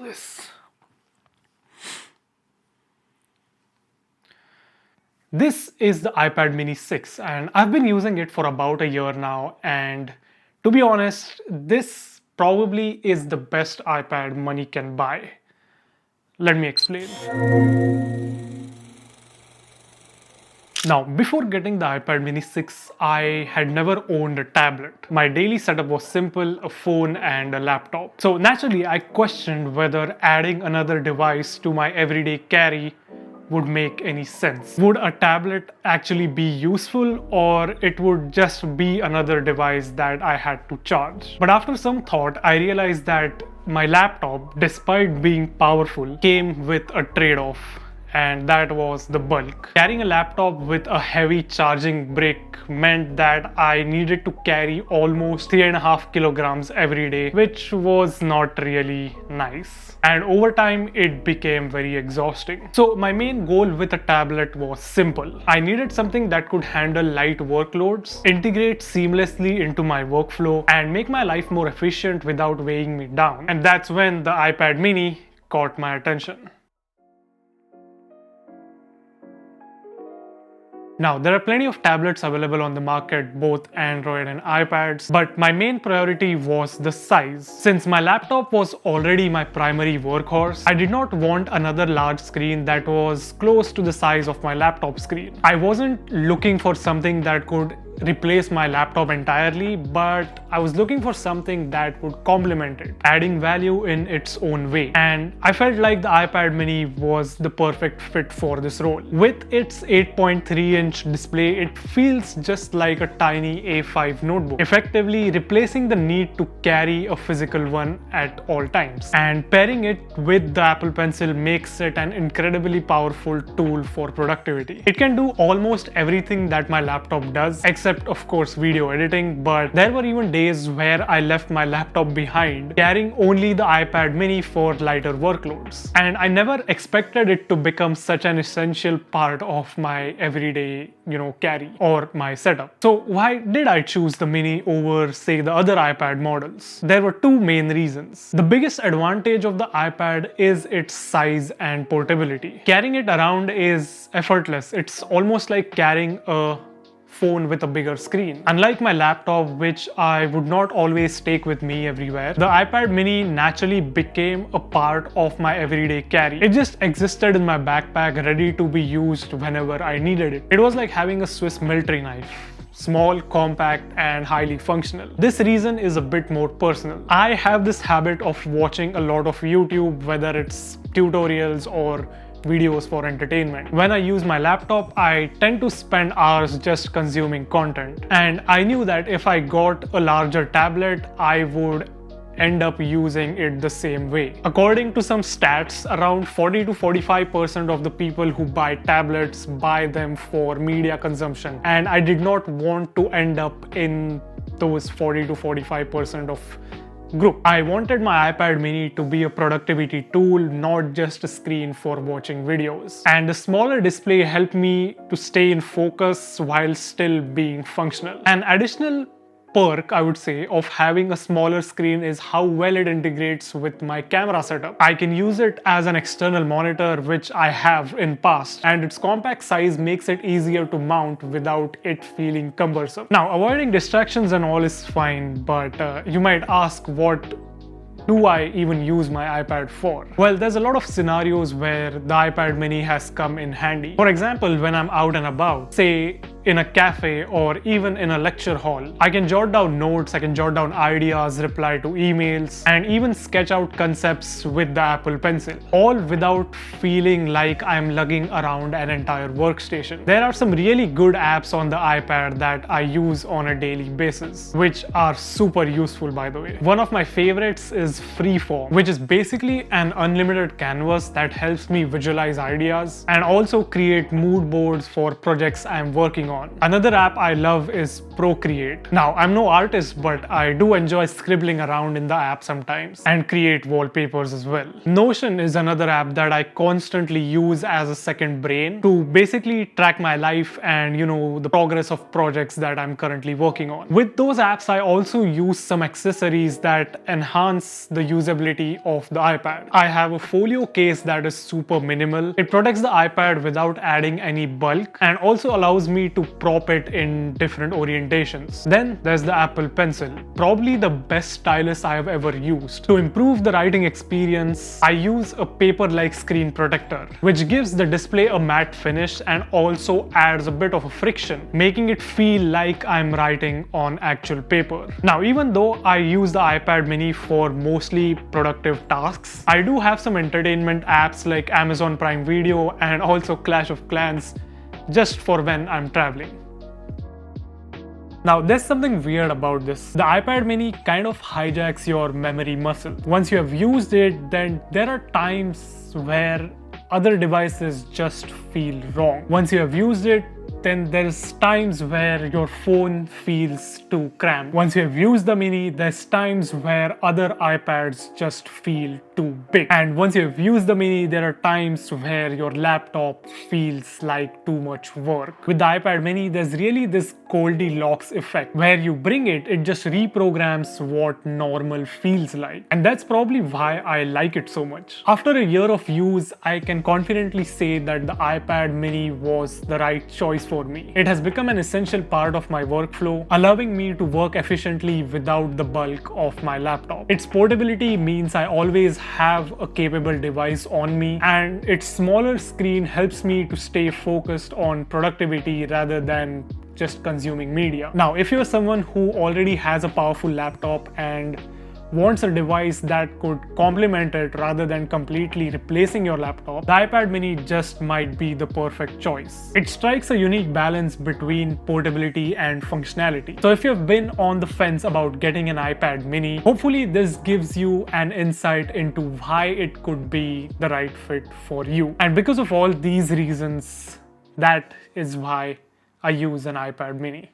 this. This is the iPad mini 6 and I've been using it for about a year now, and to be honest, this probably is the best iPad money can buy. Let me explain. Now, before getting the iPad mini 6, I had never owned a tablet. My daily setup was simple, a phone and a laptop. So naturally, I questioned whether adding another device to my everyday carry would make any sense. Would a tablet actually be useful, or it would just be another device that I had to charge? But after some thought, I realized that my laptop, despite being powerful, came with a trade-off, and that was the bulk. Carrying a laptop with a heavy charging brick meant that I needed to carry almost 3.5 kilograms every day, which was not really nice. And over time, it became very exhausting. So my main goal with a tablet was simple. I needed something that could handle light workloads, integrate seamlessly into my workflow, and make my life more efficient without weighing me down. And that's when the iPad mini caught my attention. Now, there are plenty of tablets available on the market, both Android and iPads, but my main priority was the size. Since my laptop was already my primary workhorse, I did not want another large screen that was close to the size of my laptop screen. I wasn't looking for something that could replace my laptop entirely, but I was looking for something that would complement it, adding value in its own way. And I felt like the iPad mini was the perfect fit for this role. With its 8.3-inch display, it feels just like a tiny A5 notebook, effectively replacing the need to carry a physical one at all times. And pairing it with the Apple Pencil makes it an incredibly powerful tool for productivity. It can do almost everything that my laptop does, except of course video editing, but there were even days where I left my laptop behind, carrying only the iPad mini for lighter workloads. And I never expected it to become such an essential part of my everyday, carry or my setup. So why did I choose the mini over, say, the other iPad models? There were two main reasons. The biggest advantage of the iPad is its size and portability. Carrying it around is effortless. It's almost like carrying a phone with a bigger screen. Unlike my laptop, which I would not always take with me everywhere, the iPad mini naturally became a part of my everyday carry. It just existed in my backpack, ready to be used whenever I needed it. It was like having a Swiss military knife. Small, compact, and highly functional. This reason is a bit more personal. I have this habit of watching a lot of YouTube, whether it's tutorials or videos for entertainment. When I use my laptop, I tend to spend hours just consuming content. And I knew that if I got a larger tablet, I would end up using it the same way. According to some stats, around 40 to 45% of the people who buy tablets buy them for media consumption. And I did not want to end up in those 40 to 45% of group. I wanted my iPad mini to be a productivity tool, not just a screen for watching videos. And the smaller display helped me to stay in focus while still being functional. An additional perk, I would say, of having a smaller screen is how well it integrates with my camera setup. I can use it as an external monitor, which I have in past, and its compact size makes it easier to mount without it feeling cumbersome. Now, avoiding distractions and all is fine, but you might ask, what do I even use my iPad for? Well, there's a lot of scenarios where the iPad mini has come in handy. For example, when I'm out and about, say in a cafe or even in a lecture hall, I can jot down notes, I can jot down ideas, reply to emails, and even sketch out concepts with the Apple Pencil, all without feeling like I'm lugging around an entire workstation. There are some really good apps on the iPad that I use on a daily basis, which are super useful, by the way. One of my favorites is Freeform, which is basically an unlimited canvas that helps me visualize ideas and also create mood boards for projects I'm working on. on. Another app I love is Procreate. Now, I'm no artist, but I do enjoy scribbling around in the app sometimes and create wallpapers as well. Notion is another app that I constantly use as a second brain to basically track my life and the progress of projects that I'm currently working on. With those apps, I also use some accessories that enhance the usability of the iPad. I have a folio case that is super minimal. It protects the iPad without adding any bulk and also allows me to prop it in different orientations. Then there's the Apple Pencil, probably the best stylus I have ever used. To improve the writing experience, I use a paper-like screen protector, which gives the display a matte finish and also adds a bit of a friction, making it feel like I'm writing on actual paper. Now, even though I use the iPad mini for mostly productive tasks, I do have some entertainment apps like Amazon Prime Video and also Clash of Clans just for when I'm traveling. Now, there's something weird about this. The iPad mini kind of hijacks your memory muscle. Once you have used it, then there are times where other devices just feel wrong. Once you have used it, then there's times where your phone feels too cramped. Once you have used the mini, there's times where other iPads just feel too big. And once you have used the mini, there are times where your laptop feels like too much work. With the iPad mini, there's really this Goldilocks effect. Where you bring it, it just reprograms what normal feels like. And that's probably why I like it so much. After a year of use, I can confidently say that the iPad mini was the right choice for me. It has become an essential part of my workflow, allowing me to work efficiently without the bulk of my laptop. Its portability means I always have a capable device on me, and its smaller screen helps me to stay focused on productivity rather than just consuming media. Now, if you're someone who already has a powerful laptop and wants a device that could complement it rather than completely replacing your laptop, the iPad mini just might be the perfect choice. It strikes a unique balance between portability and functionality. So if you've been on the fence about getting an iPad mini, hopefully this gives you an insight into why it could be the right fit for you. And because of all these reasons, that is why I use an iPad mini.